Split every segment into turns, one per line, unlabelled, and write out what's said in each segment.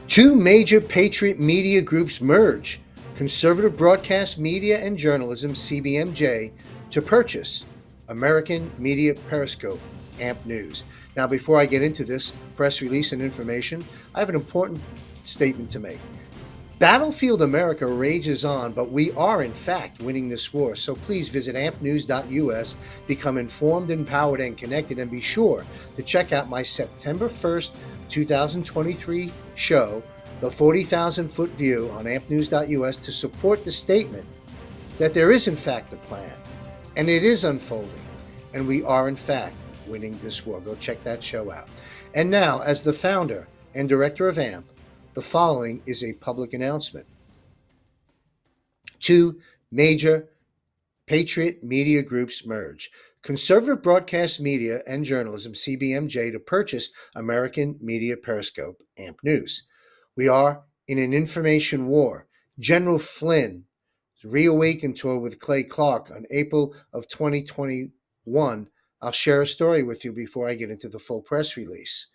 Two major Patriot media groups merge, Conservative Broadcast Media and Journalism, CBMJ, to purchase American Media Periscope, AMPNews. Now, before I get into this press release and information, I have an important statement to make. Battlefield America rages on, but we are in fact winning this war. So please visit ampnews.us, become informed, empowered, and connected, and be sure to check out my September 1st, 2023 show, The 40,000-Foot View, on ampnews.us to support the statement that there is in fact a plan, and it is unfolding, and we are in fact winning this war. Go check that show out. And now, as the founder and director of AMP, the following is a public announcement. Two major Patriot media groups merge. Conservative Broadcast Media and Journalism, CBMJ, to purchase American Media Periscope, AMPNews. We are in an information war. General Flynn's Reawaken tour with Clay Clark on April of 2021. I'll share a story with you before I get into the full press release.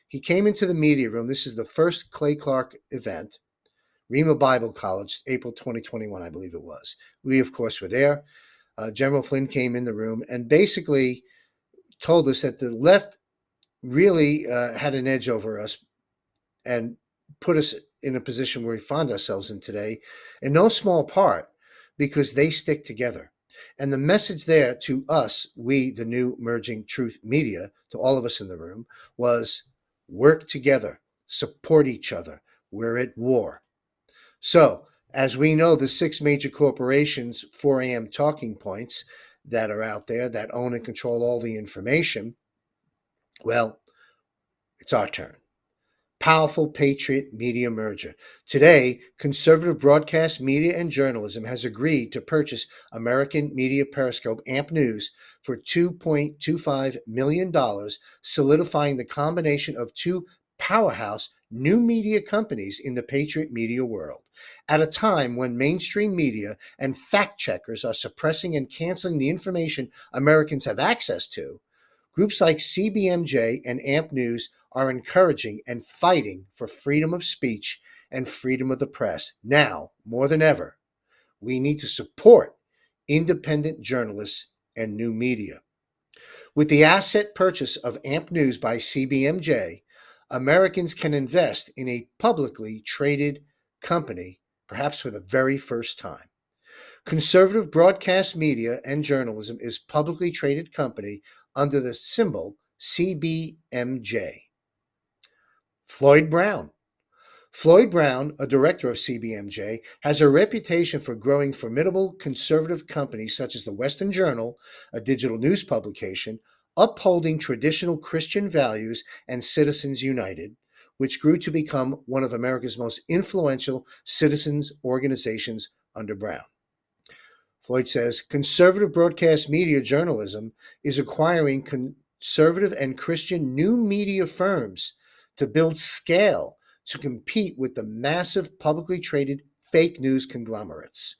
He came into the media room. This is the first Clay Clark event, Rema Bible College, April 2021, I believe it was. We, of course, were there. General Flynn came in the room and basically told us that the left really had an edge over us and put us in a position where we find ourselves in today, in no small part because they stick together. And the message there to us, we, the new merging Truth Media, to all of us in the room, was work together, support each other. We're at war. So, as we know, the six major corporations, 4 a.m. talking points that are out there that own and control all the information, well, it's our turn. Powerful Patriot media merger. Today, Conservative Broadcast Media and Journalism has agreed to purchase American Media Periscope, AMPNews, for $2.25 million, solidifying the combination of two powerhouse new media companies in the Patriot media world. At a time when mainstream media and fact checkers are suppressing and canceling the information Americans have access to, groups like CBMJ and AMPNews are encouraging and fighting for freedom of speech and freedom of the press. Now, more than ever, we need to support independent journalists and new media. With the asset purchase of AMPNews by CBMJ, Americans can invest in a publicly traded company, perhaps for the very first time. Conservative Broadcast Media and Journalism is a publicly traded company under the symbol CBMJ. Floyd Brown. Floyd Brown, a director of CBMJ, has a reputation for growing formidable conservative companies such as the Western Journal, a digital news publication, upholding traditional Christian values, and Citizens United, which grew to become one of America's most influential citizens organizations under Brown. Floyd says, conservative broadcast media journalism is acquiring conservative and Christian new media firms to build scale to compete with the massive publicly traded fake news conglomerates.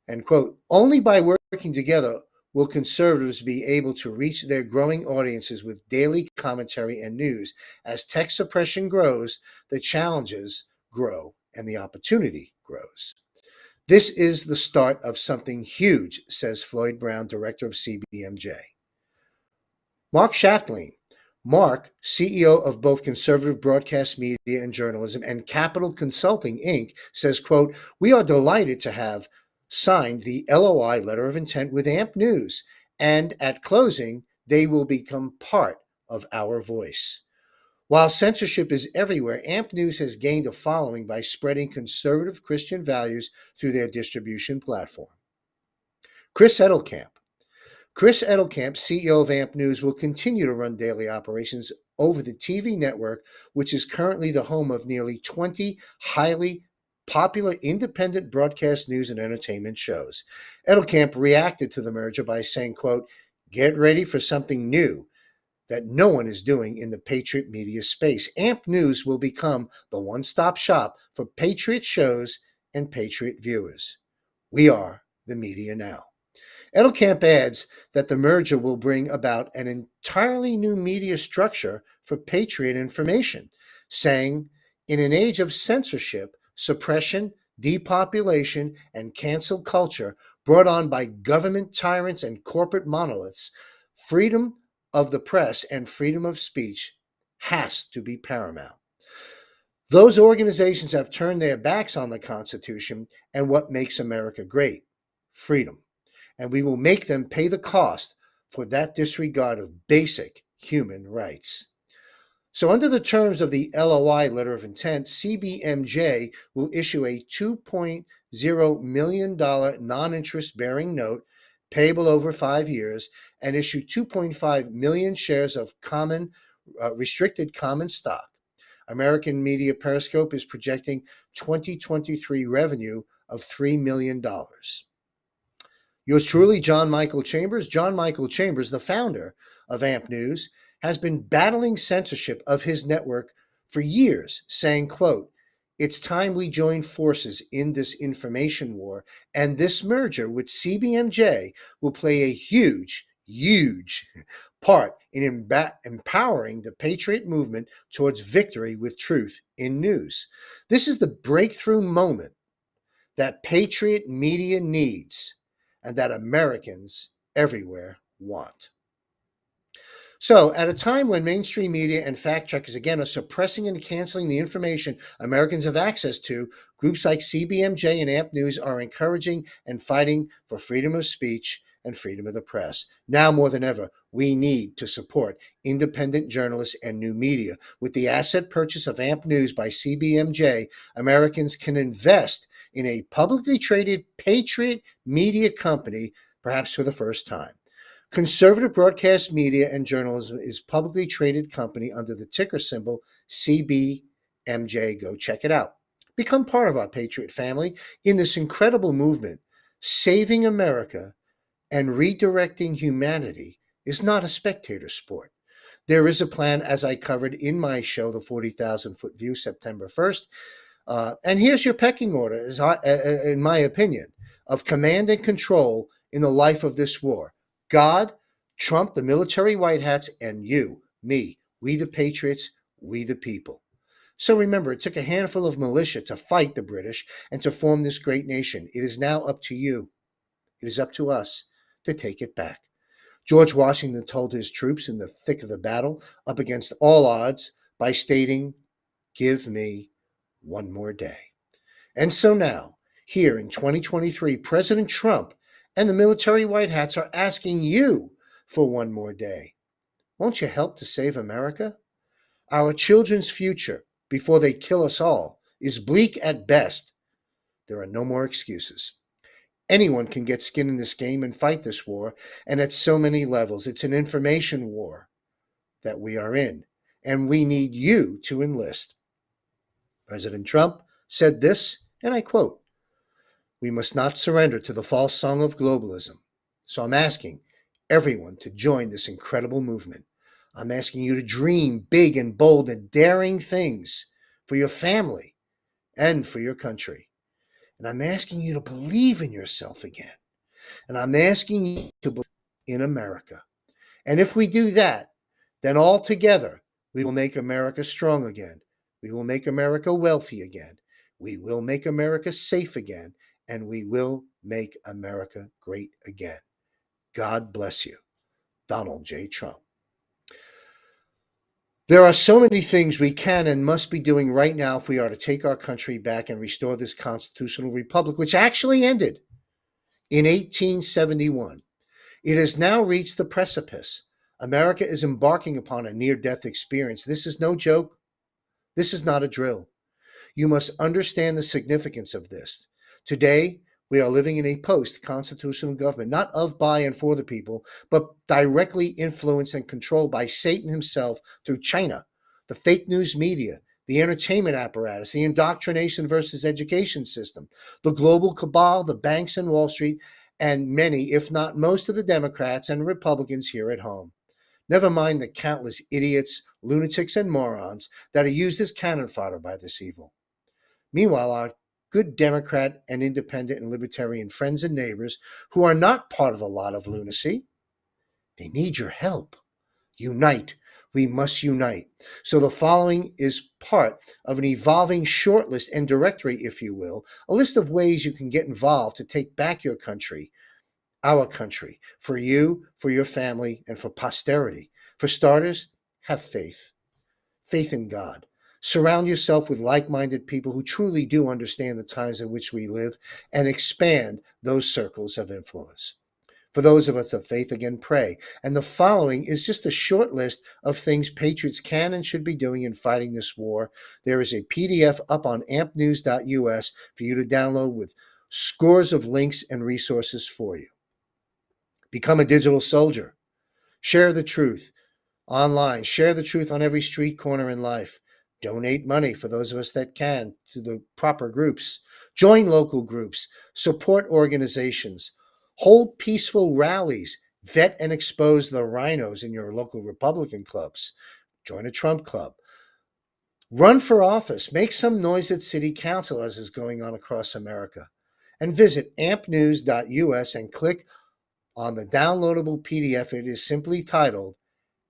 And quote, only by working together will conservatives be able to reach their growing audiences with daily commentary and news. As tech suppression grows, the challenges grow and the opportunity grows. This is the start of something huge, says Floyd Brown, director of CBMJ. Mark Shaftling. Mark, CEO of both Conservative Broadcast Media and Journalism and Capital Consulting, Inc., says, quote, we are delighted to have signed the LOI, letter of intent, with AMPNews, and at closing, they will become part of our voice. While censorship is everywhere, AMPNews has gained a following by spreading conservative Christian values through their distribution platform. Chris Edelkamp. Chris Edelkamp, CEO of AMPNews, will continue to run daily operations over the TV network, which is currently the home of nearly 20 highly popular independent broadcast news and entertainment shows. Edelkamp reacted to the merger by saying, quote, get ready for something new that no one is doing in the Patriot media space. AMPNews will become the one-stop shop for Patriot shows and Patriot viewers. We are the media now. Edelkamp adds that the merger will bring about an entirely new media structure for Patriot information, saying In an age of censorship, suppression, depopulation, and cancel culture brought on by government tyrants and corporate monoliths, freedom of the press and freedom of speech has to be paramount. Those organizations have turned their backs on the Constitution and what makes America great: freedom. And we will make them pay the cost for that disregard of basic human rights. So, under the terms of the LOI letter of intent, CBMJ will issue a $2.0 million non interest bearing note payable over 5 years and issue 2.5 million shares of restricted common stock. American Media Periscope is projecting 2023 revenue of $3 million. Yours truly, John Michael Chambers. John Michael Chambers, the founder of AMPNews, has been battling censorship of his network for years, saying, quote, "It's time we join forces in this information war, and this merger with CBMJ will play a huge, huge part in empowering the Patriot movement towards victory with truth in news. This is the breakthrough moment that Patriot media needs and that Americans everywhere want." So, at a time when mainstream media and fact checkers again are suppressing and canceling the information Americans have access to, groups like CBMJ and AMPNews are encouraging and fighting for freedom of speech and freedom of the press. Now more than ever, we need to support independent journalists and new media. With the asset purchase of AMPNews by CBMJ, Americans can invest in a publicly traded Patriot media company, perhaps for the first time. Conservative Broadcast Media and Journalism is a publicly traded company under the ticker symbol CBMJ. Go check it out. Become part of our Patriot family in this incredible movement. Saving America and redirecting humanity is not a spectator sport. There is a plan, as I covered in my show, The 40,000 Foot View, September 1st. And here's your pecking order, in my opinion, of command and control in the life of this war. God, Trump, the military white hats, and you, me, we the patriots, we the people. So remember, it took a handful of militia to fight the British and to form this great nation. It is now up to you. It is up to us to take it back. George Washington told his troops in the thick of the battle, up against all odds, by stating, "Give me one more day." And so now, here in 2023, President Trump and the military white hats are asking you for one more day. Won't you help to save America? Our children's future, before they kill us all, is bleak at best. There are no more excuses. Anyone can get skin in this game and fight this war, and at so many levels. It's an information war that we are in, and we need you to enlist. President Trump said this, and I quote, "We must not surrender to the false song of globalism." So I'm asking everyone to join this incredible movement. I'm asking you to dream big and bold and daring things for your family and for your country. And I'm asking you to believe in yourself again. And I'm asking you to believe in America. And if we do that, then all together, we will make America strong again. We will make America wealthy again. We will make America safe again. And we will make America great again. God bless you. Donald J. Trump. There are so many things we can and must be doing right now if we are to take our country back and restore this constitutional republic, which actually ended in 1871. It has now reached the precipice. America is embarking upon a near-death experience. This is no joke. This is not a drill. You must understand the significance of this. Today, we are living in a post-constitutional government, not of, by, and for the people, but directly influenced and controlled by Satan himself through China, the fake news media, the entertainment apparatus, the indoctrination versus education system, the global cabal, the banks and Wall Street, and many, if not most, of the Democrats and Republicans here at home. Never mind the countless idiots, lunatics, and morons that are used as cannon fodder by this evil. Meanwhile, our good Democrat and independent and libertarian friends and neighbors who are not part of the lot of lunacy, they need your help. Unite. We must unite. So the following is part of an evolving shortlist and directory, if you will, a list of ways you can get involved to take back your country, our country, for you, for your family, and for posterity. For starters, have faith. Faith in God. Surround yourself with like minded people who truly do understand the times in which we live and expand those circles of influence. For those of us of faith, again, pray. And the following is just a short list of things patriots can and should be doing in fighting this war. There is a PDF up on AMPNews.us for you to download with scores of links and resources for you. Become a digital soldier. Share the truth online. Share the truth on every street corner in life. Donate money for those of us that can to the proper groups. Join local groups. Support organizations. Hold peaceful rallies. Vet and expose the rhinos in your local Republican clubs. Join a Trump club. Run for office. Make some noise at city council, as is going on across America. And visit ampnews.us and click on the downloadable PDF. It is simply titled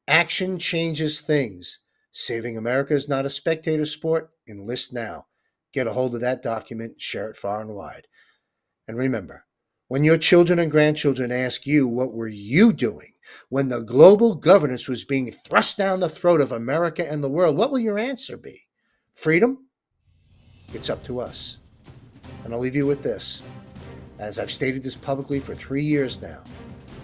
Action Changes Things. Saving America is not a spectator sport. Enlist now. Get a hold of that document, share it far and wide. And remember, when your children and grandchildren ask you, what were you doing when the global governance was being thrust down the throat of America and the world, what will your answer be? Freedom? It's up to us. And I'll leave you with this. As I've stated this publicly for 3 years now,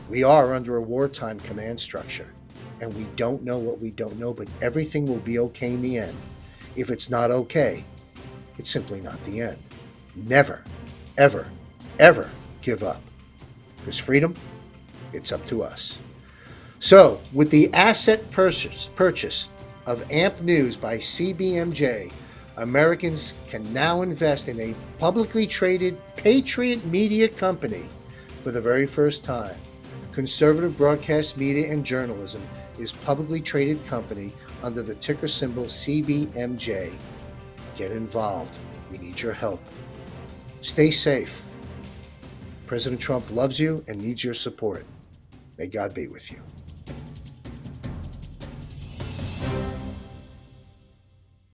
we are under a wartime command structure. And we don't know what we don't know, but everything will be okay in the end. If it's not okay, it's simply not the end. Never, ever, ever give up. Because freedom, it's up to us. So, with the asset purchase of AMP News by CBMJ, Americans can now invest in a publicly traded Patriot media company for the very first time. Conservative Broadcast Media and Journalism is publicly traded company under the ticker symbol CBMJ. Get involved. We need your help. Stay safe. President Trump loves you and needs your support. May God be with you.